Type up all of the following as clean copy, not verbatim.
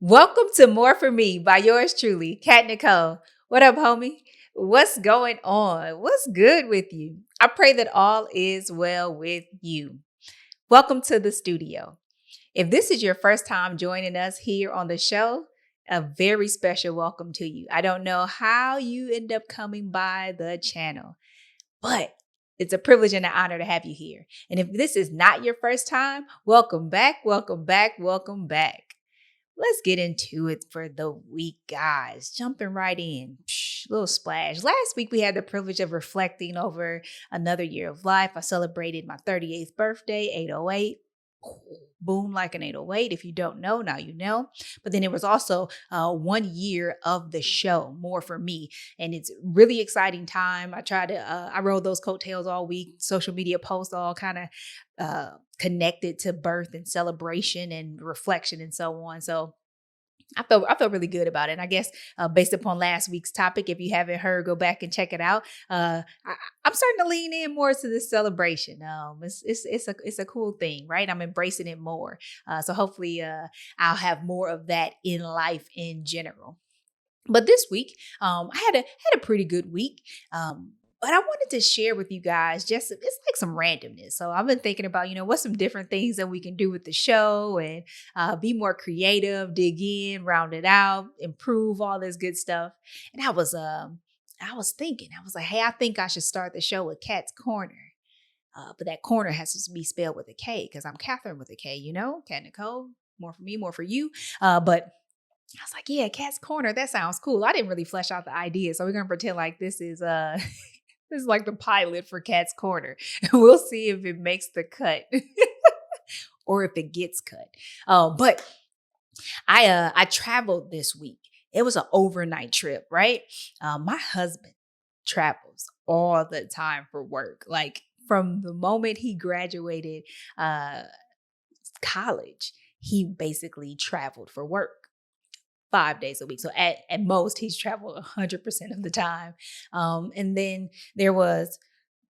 Welcome to More For Me by yours truly, Kat Necole. What up, homie? What's going on? What's good with you? I pray that all is well with you. Welcome to the studio. If this is your first time joining us here on the show, a very special welcome to you. I don't know how you end up coming by the channel, but it's a privilege and an honor to have you here. And if this is not your first time, welcome back, welcome back, welcome back. Let's get into it for the week, guys. Jumping right in. Little splash. Last week, we had the privilege of reflecting over another year of life. I celebrated my 38th birthday, 808. Boom, like an 808. If you don't know, now you know. But then it was also 1 year of the show, More For Me. And it's really exciting time. I rode those coattails all week, social media posts all kind of connected to birth and celebration and reflection and so on. So I felt really good about it. And I guess based upon last week's topic, if you haven't heard, go back and check it out. I'm starting to lean in more to this celebration. It's a cool thing, right? I'm embracing it more. So hopefully, I'll have more of that in life in general. But this week, I had a pretty good week. But I wanted to share with you guys it's like some randomness. So I've been thinking about, what's some different things that we can do with the show and be more creative, dig in, round it out, improve all this good stuff. And I was thinking, I was like, hey, I think I should start the show with Kat's Corner. But that corner has to be spelled with a K because I'm Catherine with a K, Kat Necole, more for me, more for you. But I was like, yeah, Kat's Corner, that sounds cool. I didn't really flesh out the idea. So we're going to pretend like this is this is like the pilot for Kat's Corner. We'll see if it makes the cut or if it gets cut. But I traveled this week. It was an overnight trip, right? My husband travels all the time for work. Like from the moment he graduated college, he basically traveled for work. 5 days a week. So at most, he's traveled 100% of the time. And then there was,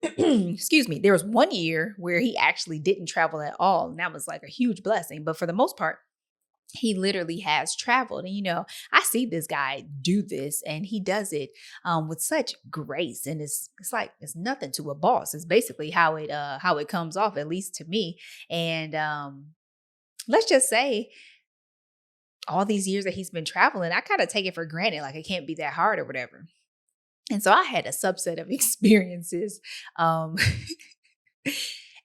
there was 1 year where he actually didn't travel at all. And that was like a huge blessing. But for the most part, he literally has traveled. And, I see this guy do this and he does it with such grace. And it's like, it's nothing to a boss. It's basically how it comes off, at least to me. And let's just say, all these years that he's been traveling, I kind of take it for granted, like it can't be that hard or whatever. And so I had a subset of experiences,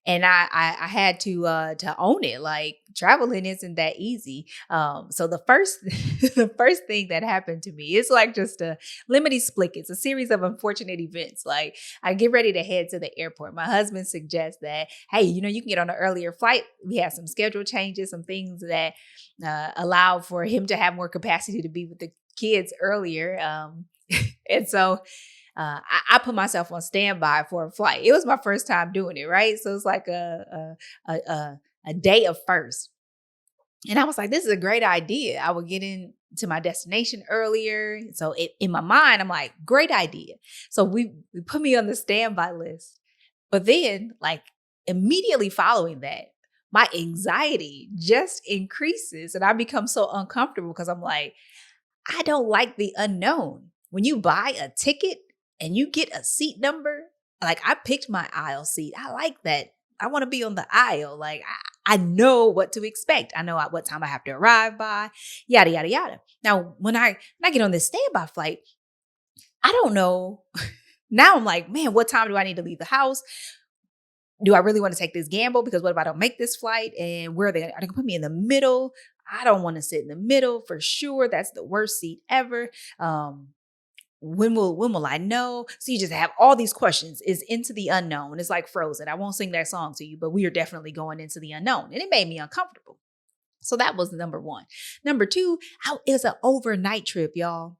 and I had to own it. Like traveling isn't that easy. So the first the first thing that happened to me is like just a lemony split. It's a series of unfortunate events. Like I get ready to head to the airport. My husband suggests that, hey, you can get on an earlier flight. We have some schedule changes, some things that allow for him to have more capacity to be with the kids earlier. And so I put myself on standby for a flight. It was my first time doing it, right? So it's like a day of first. And I was like, this is a great idea. I would get into my destination earlier. So in my mind, I'm like, great idea. So we put me on the standby list. But then like immediately following that, my anxiety just increases and I become so uncomfortable because I'm like, I don't like the unknown. When you buy a ticket and you get a seat number, like I picked my aisle seat. I like that. I want to be on the aisle. Like I know what to expect. I know what time I have to arrive by, yada, yada, yada. Now, when I get on this standby flight, I don't know. Now I'm like, man, what time do I need to leave the house? Do I really want to take this gamble? Because what if I don't make this flight? And where are they going to put me in the middle? I don't want to sit in the middle for sure. That's the worst seat ever. When will I know? So you just have all these questions. Is into the unknown. It's like Frozen. I won't sing that song to you, but we are definitely going into the unknown. And it made me uncomfortable. So that was number one. Number two, it was an overnight trip, y'all.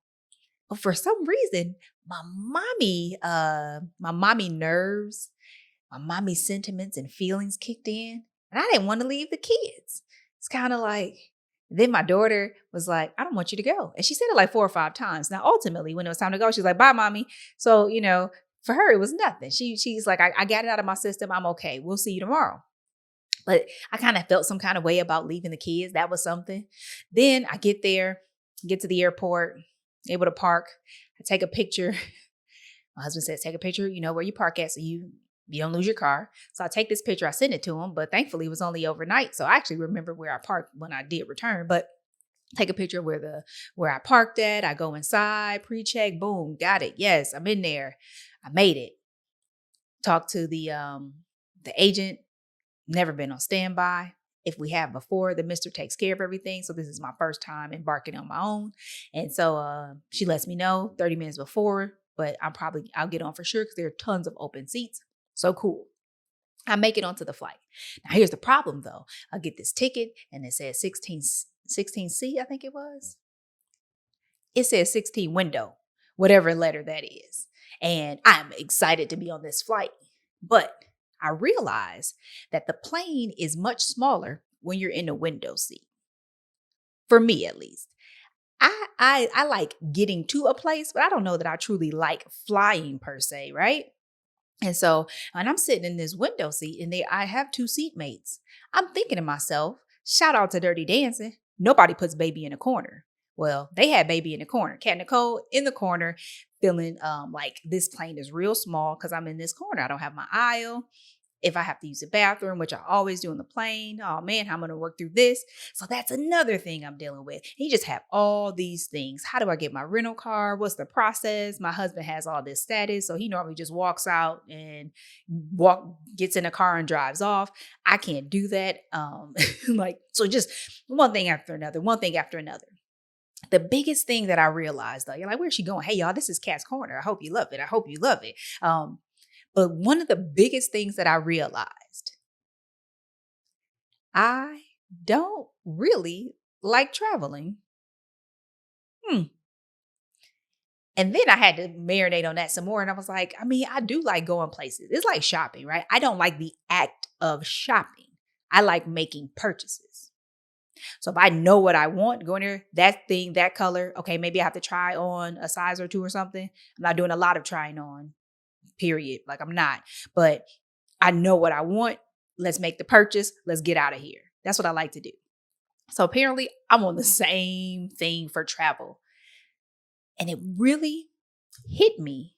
But for some reason, my mommy nerves, my mommy sentiments and feelings kicked in. And I didn't want to leave the kids. It's kind of like, then my daughter was like, I don't want you to go. And she said it like 4 or 5 times. Now, ultimately, when it was time to go, she's like, bye, mommy. So, for her, it was nothing. She's like, I got it out of my system. I'm okay. We'll see you tomorrow. But I kind of felt some kind of way about leaving the kids. That was something. Then I get there, get to the airport, able to park. I take a picture. My husband says, take a picture, where you park at so you don't lose your car. So I take this picture, I send it to him, but thankfully it was only overnight. So I actually remember where I parked when I did return, but take a picture of where I parked at. I go inside, pre-check, boom, got it. Yes, I'm in there. I made it. Talk to the agent. Never been on standby. If we have before, the mister takes care of everything. So this is my first time embarking on my own. And so she lets me know 30 minutes before, but I'll get on for sure because there are tons of open seats. So cool. I make it onto the flight. Now here's the problem though. I get this ticket and it says 16C, I think it was. It says 16 window, whatever letter that is. And I'm excited to be on this flight. But I realize that the plane is much smaller when you're in a window seat. For me, at least. I like getting to a place, but I don't know that I truly like flying per se, right? And I'm sitting in this window seat and I have two seatmates. I'm thinking to myself, shout out to Dirty Dancing. Nobody puts baby in a corner. Well, they had baby in the corner. Kat Necole in the corner, feeling like this plane is real small because I'm in this corner. I don't have my aisle. If I have to use the bathroom, which I always do on the plane, oh man, how I'm going to work through this. So that's another thing I'm dealing with. You just have all these things. How do I get my rental car? What's the process? My husband has all this status. So he normally just walks out and gets in a car and drives off. I can't do that. So just one thing after another, one thing after another. The biggest thing that I realized though, you're like, where's she going? Hey y'all, this is Kat's Corner. I hope you love it. I hope you love it. But one of the biggest things that I realized, I don't really like traveling. And then I had to marinate on that some more. And I was like, I do like going places. It's like shopping, right? I don't like the act of shopping. I like making purchases. So if I know what I want, going there, that thing, that color, okay, maybe I have to try on a size or two or something. I'm not doing a lot of trying on, period. Like I'm not, but I know what I want. Let's make the purchase. Let's get out of here. That's what I like to do. So apparently I'm on the same thing for travel. And it really hit me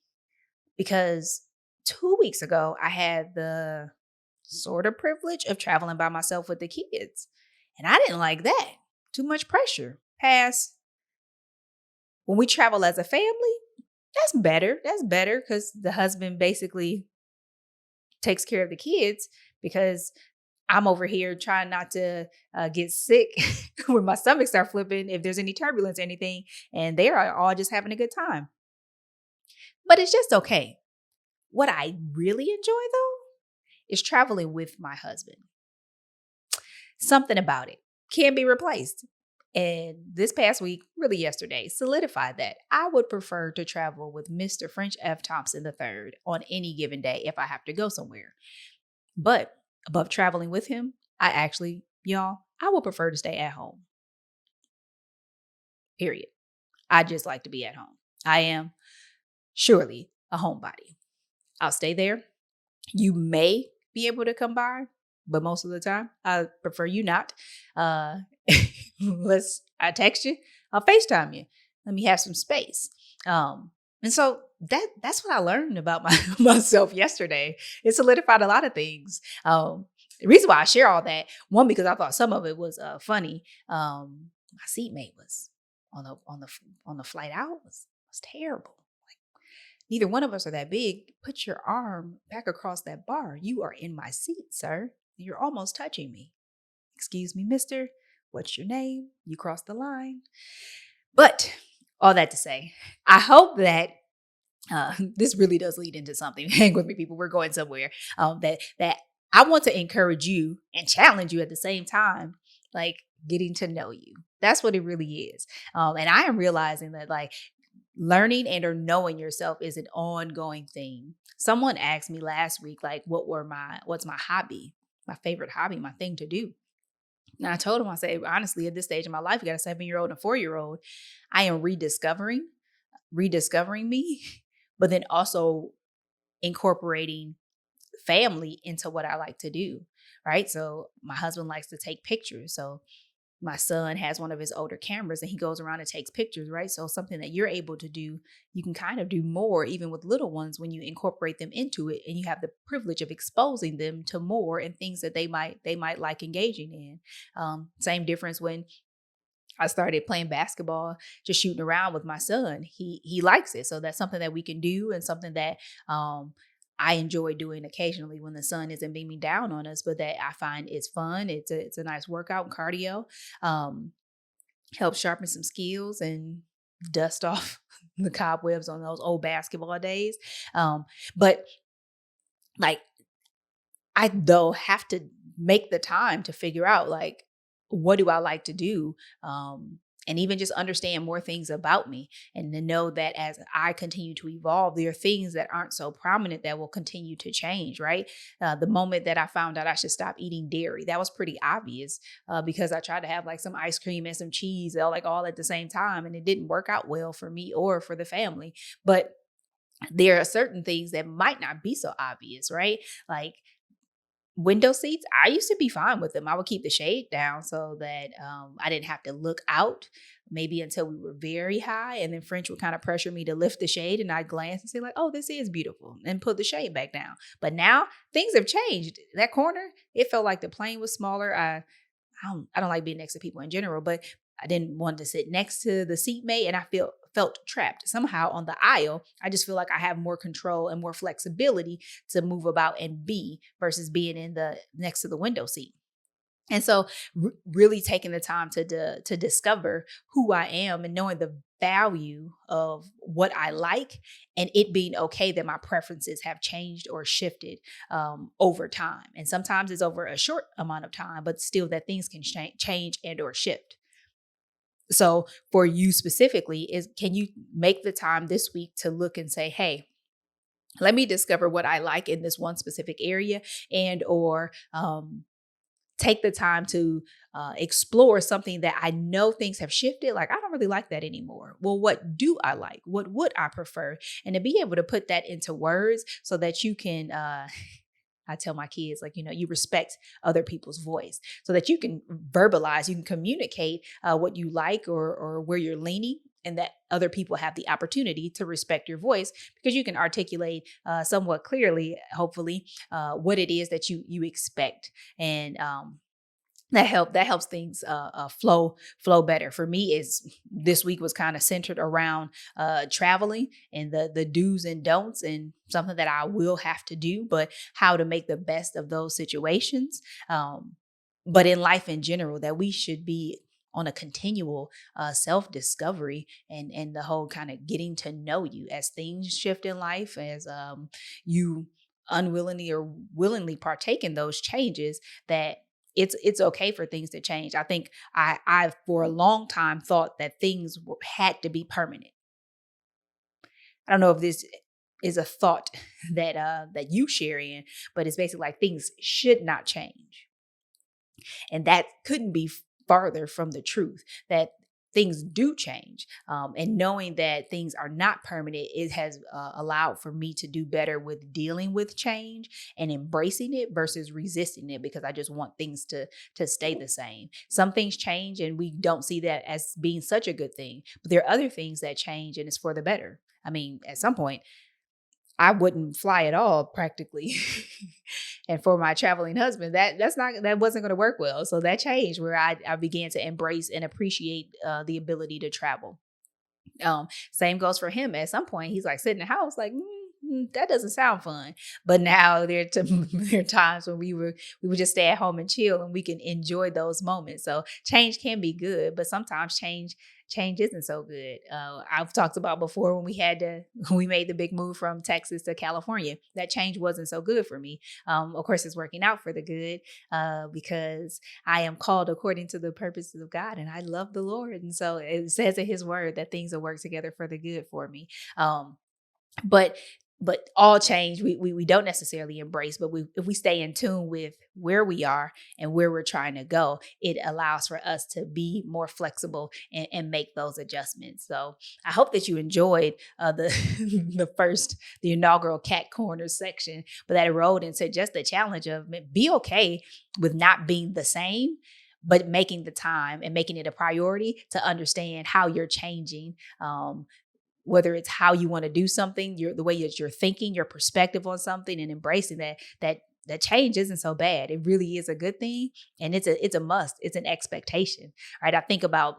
because 2 weeks ago, I had the sort of privilege of traveling by myself with the kids. And I didn't like that. Too much pressure. Pass. When we travel as a family, that's better. That's better because the husband basically takes care of the kids because I'm over here trying not to get sick when my stomach start flipping, if there's any turbulence or anything, and they are all just having a good time. But it's just okay. What I really enjoy though is traveling with my husband. Something about it can't be replaced. And this past week, really yesterday, solidified that I would prefer to travel with Mr. French F. Thompson III on any given day if I have to go somewhere. But above traveling with him, I would prefer to stay at home. Period. I just like to be at home. I am surely a homebody. I'll stay there. You may be able to come by, but most of the time, I prefer you not. I text you, I'll FaceTime you. Let me have some space. And so that's what I learned about myself yesterday. It solidified a lot of things. The reason why I share all that, one, because I thought some of it was funny. My seatmate was on the flight out was terrible. Like neither one of us are that big. Put your arm back across that bar. You are in my seat, sir. You're almost touching me. Excuse me, mister. What's your name? You crossed the line. But all that to say, I hope that this really does lead into something. Hang with me, people. We're going somewhere. That I want to encourage you and challenge you at the same time, like getting to know you. That's what it really is. And I am realizing that like learning and or knowing yourself is an ongoing thing. Someone asked me last week, like, what's my hobby, my favorite hobby, my thing to do. And I told him, I said, honestly, at this stage of my life, you got a 7-year-old and a 4-year-old. I am rediscovering me, but then also incorporating family into what I like to do, right? So my husband likes to take pictures. So my son has one of his older cameras and he goes around and takes pictures, right? So something that you're able to do, you can kind of do more even with little ones when you incorporate them into it and you have the privilege of exposing them to more and things that they might like engaging in. Same difference when I started playing basketball, just shooting around with my son. He likes it. So that's something that we can do and something that I enjoy doing occasionally when the sun isn't beaming down on us, but that I find it's fun. It's a nice workout and cardio. Um, Helps sharpen some skills and dust off the cobwebs on those old basketball days. But like I though have to make the time to figure out like what do I like to do, and even just understand more things about me, and to know that as I continue to evolve, there are things that aren't so prominent that will continue to change. Right, the moment that I found out I should stop eating dairy, that was pretty obvious because I tried to have like some ice cream and some cheese all at the same time, and it didn't work out well for me or for the family. But there are certain things that might not be so obvious, right? Like window seats, I used to be fine with them. I would keep the shade down so that I didn't have to look out maybe until we were very high. And then French would kind of pressure me to lift the shade and I'd glance and say like, oh, this is beautiful and put the shade back down. But now things have changed. That corner, it felt like the plane was smaller. I don't like being next to people in general, but I didn't want to sit next to the seatmate and I felt trapped. Somehow on the aisle, I just feel like I have more control and more flexibility to move about and be versus being in the next to the window seat. And so really taking the time to discover who I am and knowing the value of what I like and it being okay that my preferences have changed or shifted over time. And sometimes it's over a short amount of time, but still that things can change and or shift. So for you specifically, is can you make the time this week to look and say, hey, let me discover what I like in this one specific area and or take the time to explore something that I know things have shifted. Like, I don't really like that anymore. Well, what do I like? What would I prefer? And to be able to put that into words so that you can, I tell my kids, like, you respect other people's voice so that you can verbalize, you can communicate what you like or where you're leaning. And that other people have the opportunity to respect your voice because you can articulate somewhat clearly, hopefully, what it is that you expect. And that helps things flow better. For me, is this week was kind of centered around traveling and the do's and don'ts and something that I will have to do, but how to make the best of those situations. But in life in general, that we should be on a continual self-discovery and the whole kind of getting to know you as things shift in life, as you unwillingly or willingly partake in those changes, that it's okay for things to change. I think I for a long time thought that things had to be permanent. I don't know if this is a thought that you share in, but it's basically like things should not change. And that couldn't be farther from the truth, that things do change. And knowing that things are not permanent, it has allowed for me to do better with dealing with change and embracing it versus resisting it because I just want things to stay the same. Some things change and we don't see that as being such a good thing, but there are other things that change and it's for the better. I mean, at some point, I wouldn't fly at all practically. And for my traveling husband, that wasn't going to work well. So that changed where I began to embrace and appreciate the ability to travel. Same goes for him. At some point, he's like sitting in the house, like that doesn't sound fun. But now there are times when we would just stay at home and chill, and we can enjoy those moments. So change can be good, but sometimes change isn't so good. I've talked about before when we made the big move from Texas to California. That change wasn't so good for me. Of course, it's working out for the good because I am called according to the purposes of God, and I love the Lord, and so it says in His Word that things will work together for the good for me. But But all change we don't necessarily embrace, but if we stay in tune with where we are and where we're trying to go, it allows for us to be more flexible and make those adjustments. So I hope that you enjoyed the the inaugural Cat Corner section, but that it rolled into just the challenge of be okay with not being the same, but making the time and making it a priority to understand how you're changing, whether it's how you want to do something, the way that you're thinking, your perspective on something, and embracing that change isn't so bad. It really is a good thing, and it's a must. It's an expectation, right? I think about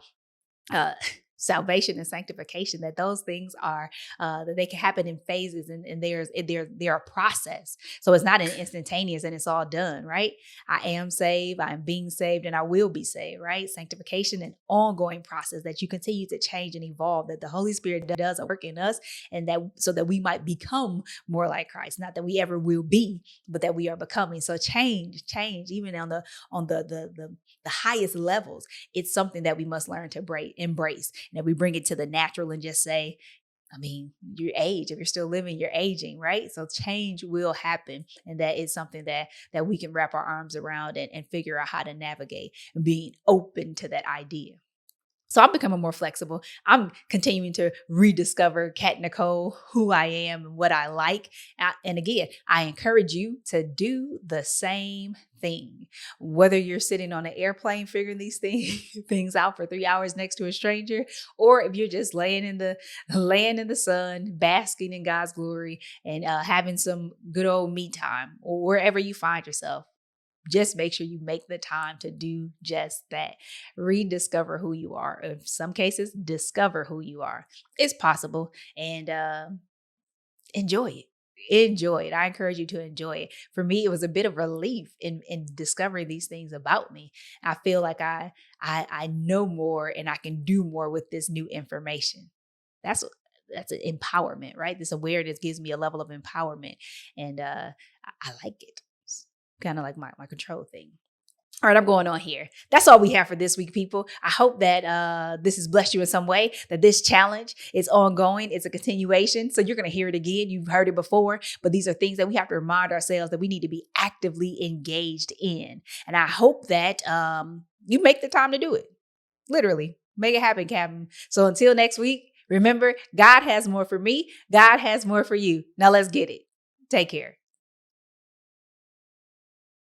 uh, salvation and sanctification, that those things are that they can happen in phases, and they're a process. So it's not an instantaneous and it's all done, right? I am saved, I am being saved, and I will be saved, right? Sanctification, an ongoing process that you continue to change and evolve, that the Holy Spirit does a work in us, and that so that we might become more like Christ. Not that we ever will be, but that we are becoming. So change, even on the highest levels, it's something that we must learn to embrace. And if we bring it to the natural and just say, I mean, your age, if you're still living, you're aging, right? So change will happen. And that is something that we can wrap our arms around and figure out how to navigate, and being open to that idea. So I'm becoming more flexible. I'm continuing to rediscover Kat Necole, who I am and what I like. And again, I encourage you to do the same thing. Whether you're sitting on an airplane figuring these things out for 3 hours next to a stranger, or if you're just laying in the sun, basking in God's glory, and having some good old me time, or wherever you find yourself, just make sure you make the time to do just that. Rediscover who you are. In some cases, discover who you are. It's possible, and enjoy it. Enjoy it. I encourage you to enjoy it. For me, it was a bit of relief in discovering these things about me. I feel like I know more and I can do more with this new information. That's that's an empowerment, right? This awareness gives me a level of empowerment, and I like it. It's kind of like my control thing. All right, I'm going on here. That's all we have for this week, people. I hope that this has blessed you in some way, that this challenge is ongoing. It's a continuation. So you're going to hear it again. You've heard it before, but these are things that we have to remind ourselves that we need to be actively engaged in. And I hope that you make the time to do it. Literally, make it happen, Captain. So until next week, remember, God has more for me. God has more for you. Now let's get it. Take care.